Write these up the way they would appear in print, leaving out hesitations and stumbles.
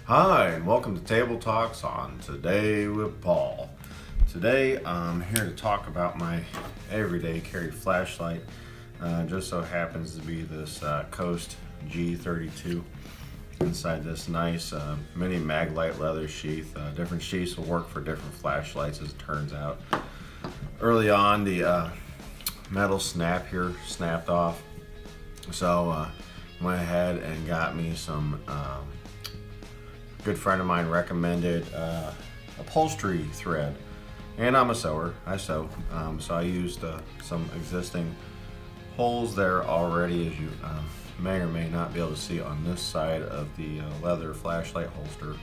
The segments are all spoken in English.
Hi, and welcome to Table Talks on Today with Paul. Today I'm here to talk about my everyday carry flashlight. Just so happens to be this Coast G32 inside this nice mini Maglite leather sheath. Different sheaths will work for different flashlights, as it turns out. Early on, the metal snap here snapped off, so went ahead and got me some good friend of mine recommended upholstery thread, and I'm a sewer. I sew, so I used some existing holes there already, as you may or may not be able to see on this side of the leather flashlight holster,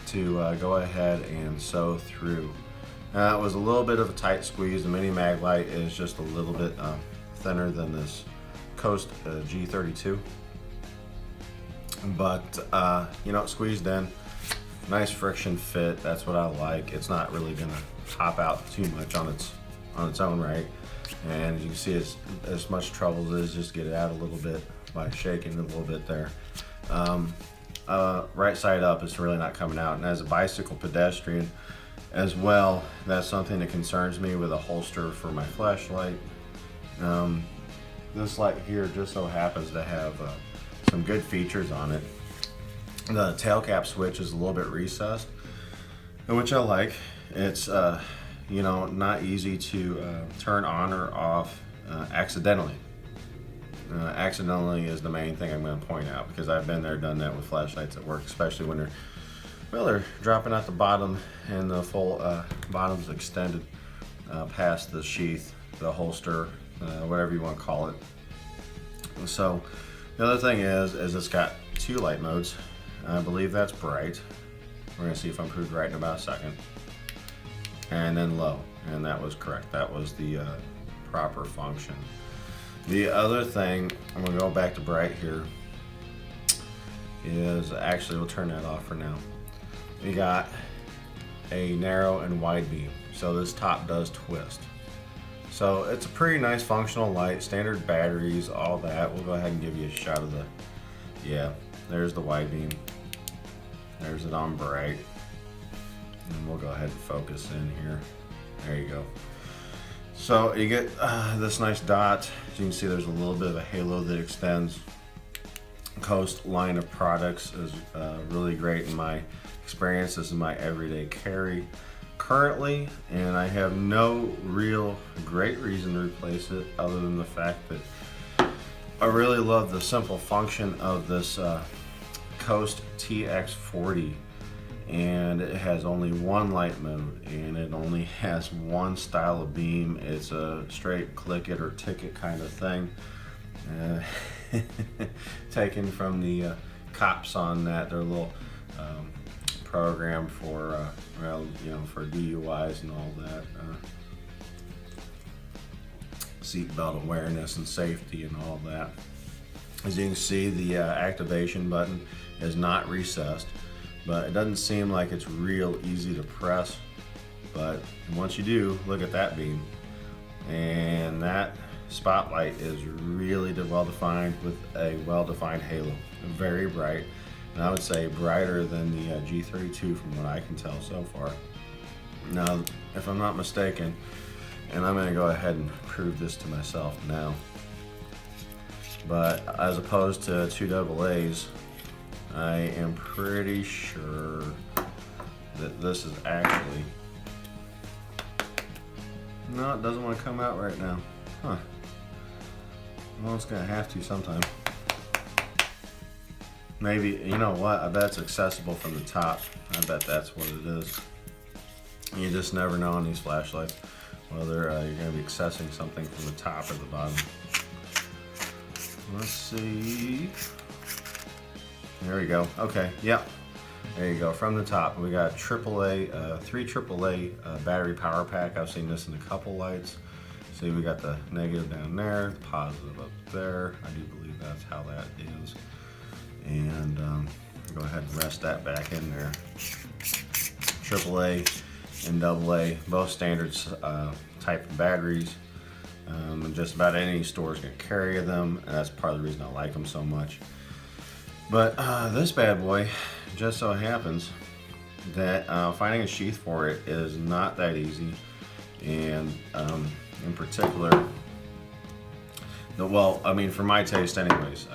to go ahead and sew through. It was a little bit of a tight squeeze. The mini Maglite is just a little bit thinner than this Coast G32. But it squeezed in, nice friction fit. That's what I like. It's not really gonna pop out too much on its own right, and as you can see, it's as much trouble as just get it out a little bit by shaking it a little bit there. Right side up, it's really not coming out. And as a bicycle pedestrian as well, that's something that concerns me with a holster for my flashlight. This light here just so happens to have some good features on it. The tail cap switch is a little bit recessed, which I like. It's not easy to turn on or off accidentally. Accidentally is the main thing I'm going to point out, because I've been there, done that with flashlights at work, especially when they're dropping out the bottom and the full bottom's extended past the sheath, the holster, whatever you want to call it. So the other thing is it's got two light modes. I believe that's bright. We're gonna see if I'm proved right in about a second. And then low, and that was correct. That was the proper function. The other thing, I'm gonna go back to bright here, is actually, we'll turn that off for now. We got a narrow and wide beam, so this top does twist. So it's a pretty nice functional light, standard batteries, all that. We'll go ahead and give you a shot of there's the wide beam. There's it on bright. And we'll go ahead and focus in here. There you go. So you get this nice dot. As you can see, there's a little bit of a halo that extends. Coast line of products is really great in my experience. This is my everyday carry currently, and I have no real great reason to replace it, other than the fact that I really love the simple function of this Coast TX40, and it has only one light mode, and it only has one style of beam. It's a straight click it or tick it kind of thing, taken from the cops on that, their little program for for DUIs and all that, seatbelt awareness and safety and all that. As you can see, the activation button is not recessed, but it doesn't seem like it's real easy to press. But once you do, look at that beam, and that spotlight is really well defined with a well-defined halo, very bright. And I would say brighter than the G32 from what I can tell so far. Now, if I'm not mistaken, and I'm going to go ahead and prove this to myself now, but as opposed to two AA's, I am pretty sure that this is actually, no, it doesn't want to come out right now. Huh. Well, it's going to have to sometime. Maybe, you know what, I bet it's accessible from the top. I bet that's what it is. You just never know on these flashlights whether you're going to be accessing something from the top or the bottom. Let's see. There we go. Okay, yep. There you go. From the top, we got AAA, 3 AAA battery power pack. I've seen this in a couple lights. See, we got the negative down there, the positive up there. I do believe that's how that is. And go ahead and rest that back in there. AAA and AA, both standards type of batteries. And just about any store is going to carry them, and that's part of the reason I like them so much. But this bad boy just so happens that finding a sheath for it is not that easy, and in particular, well, I mean, for my taste anyways,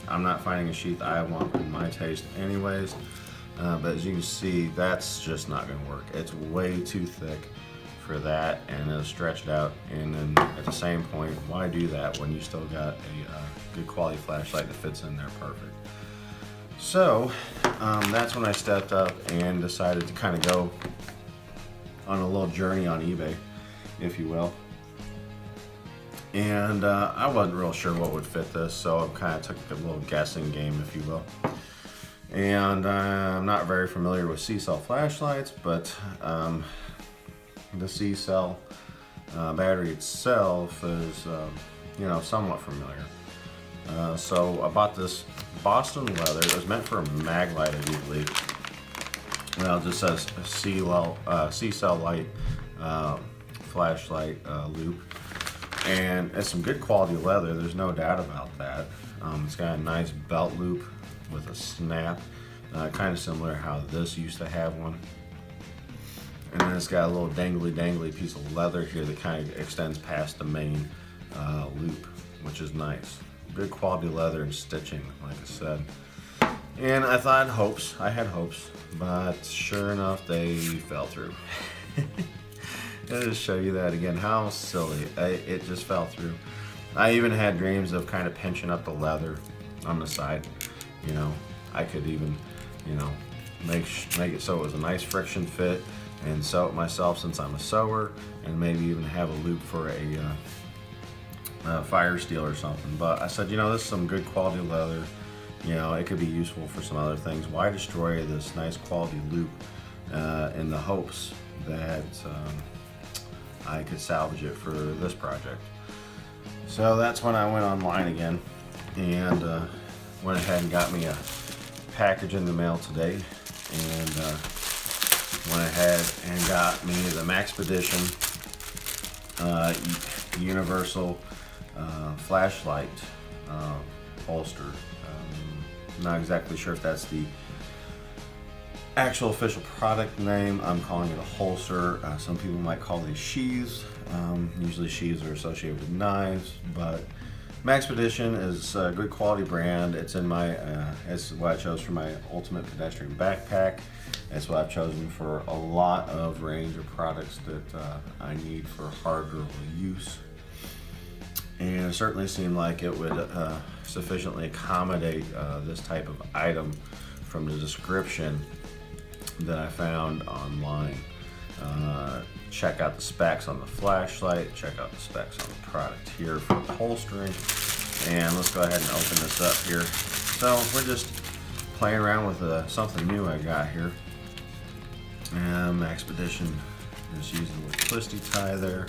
I'm not finding a sheath I want in my taste anyways, but as you can see, that's just not going to work. It's way too thick for that, and it'll stretch it out, and then at the same point, why do that when you still got a good quality flashlight that fits in there perfect? So that's when I stepped up and decided to kind of go on a little journey on eBay, if you will. And I wasn't real sure what would fit this, so I kind of took a little guessing game, if you will. And I'm not very familiar with C-cell flashlights, but the C-cell battery itself is, you know, somewhat familiar. So I bought this Boston leather. It was meant for a mag light, I do believe. Well, it just says C-cell light flashlight loop. And it's some good quality leather, there's no doubt about that. It's got a nice belt loop with a snap, kind of similar how this used to have one. And then it's got a little dangly piece of leather here that kind of extends past the main loop, which is nice. Good quality leather and stitching, like I said. And I thought I had hopes, but sure enough, they fell through. I'll just show you that again, how silly, it just fell through. I even had dreams of kind of pinching up the leather on the side. You know, I could even, you know, make it so it was a nice friction fit and sew it myself since I'm a sewer, and maybe even have a loop for a fire steel or something. But I said, you know, this is some good quality leather. You know, it could be useful for some other things. Why destroy this nice quality loop in the hopes that I could salvage it for this project? So that's when I went online again and went ahead and got me a package in the mail today, and went ahead and got me the Maxpedition universal flashlight holster. Not exactly sure if that's the actual official product name. I'm calling it a holster. Some people might call these sheaths. Usually sheaths are associated with knives, but Maxpedition is a good quality brand. It's in my, it's what I chose for my ultimate pedestrian backpack. It's what I've chosen for a lot of range of products that I need for hard durable use. And it certainly seemed like it would sufficiently accommodate this type of item from the description that I found online. Check out the specs on the flashlight, check out the specs on the product here for the holstering, and let's go ahead and open this up here. So we're just playing around with something new I got here. Maxpedition, just using a little twisty tie there.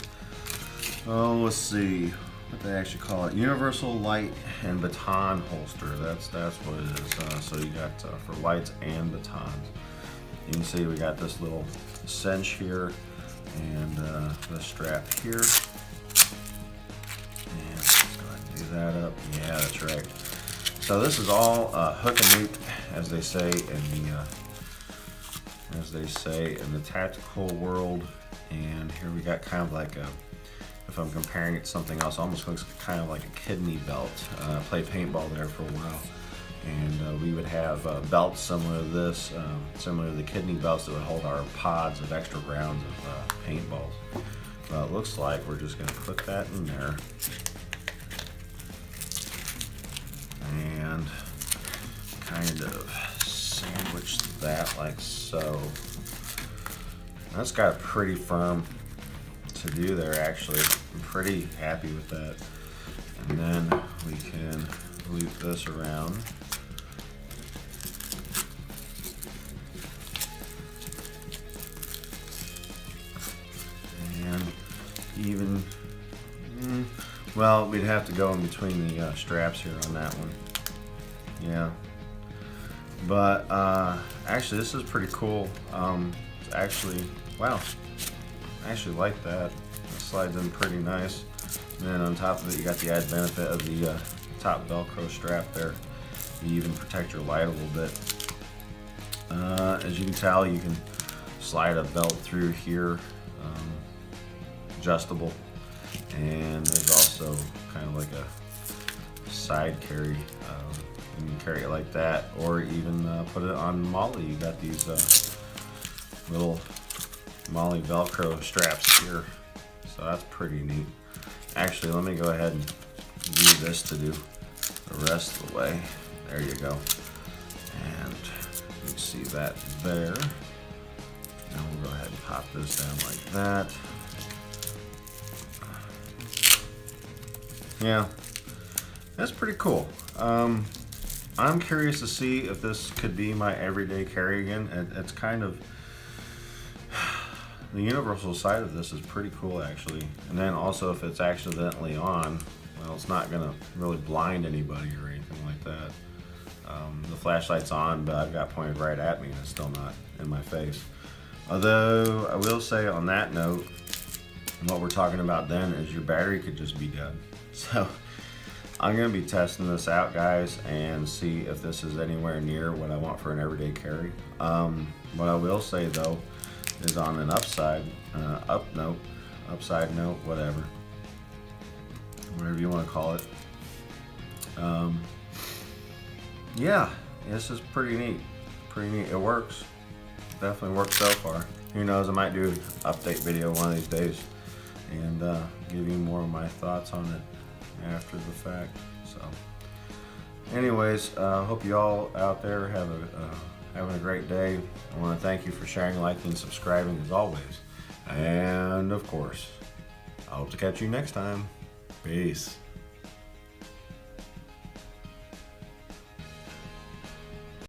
Oh, let's see what they actually call it. Universal light and baton holster. That's what it is. So you got for lights and batons. You can see we got this little cinch here and the strap here. And let's go ahead and do that up. Yeah, that's right. So this is all hook and loop, as they say in the tactical world. And here we got kind of like a, if I'm comparing it to something else, almost looks kind of like a kidney belt. I played paintball there for a while, and we would have belts similar to this, similar to the kidney belts that would hold our pods of extra rounds of paintballs. Well, it looks like we're just going to put that in there and kind of sandwich that like so. That's got pretty firm to do there, actually. I'm pretty happy with that. And then we can loop this around. And even, well, we'd have to go in between the straps here on that one. Yeah. But actually, this is pretty cool. It's actually, wow. I actually like that. It slides in pretty nice. And then on top of it, you got the added benefit of the top Velcro strap there. You even protect your light a little bit. As you can tell, you can slide a belt through here, adjustable, and there's also kind of like a side carry. You can carry it like that, or even put it on Molly. You got these little Molly Velcro straps here, so that's pretty neat. Actually, let me go ahead and use this to do the rest of the way. There you go. And you can see that there. Now we'll go ahead and pop this down like that. Yeah, that's pretty cool. I'm curious to see if this could be my everyday carry again. It's kind of, the universal side of this is pretty cool actually. And then also if it's accidentally on, well, it's not gonna really blind anybody or anything like that. The flashlight's on, but I've got pointed right at me and it's still not in my face. Although I will say on that note, what we're talking about then is your battery could just be dead. So I'm going to be testing this out, guys, and see if this is anywhere near what I want for an everyday carry. What I will say though is on an upside note, whatever you want to call it. Yeah, this is pretty neat. It works. Definitely works so far. Who knows? I might do an update video one of these days and give you more of my thoughts on it after the fact. So anyways, hope you all out there have having a great day. I want to thank you for sharing, liking, and subscribing as always, and of course I hope to catch you next time. Peace.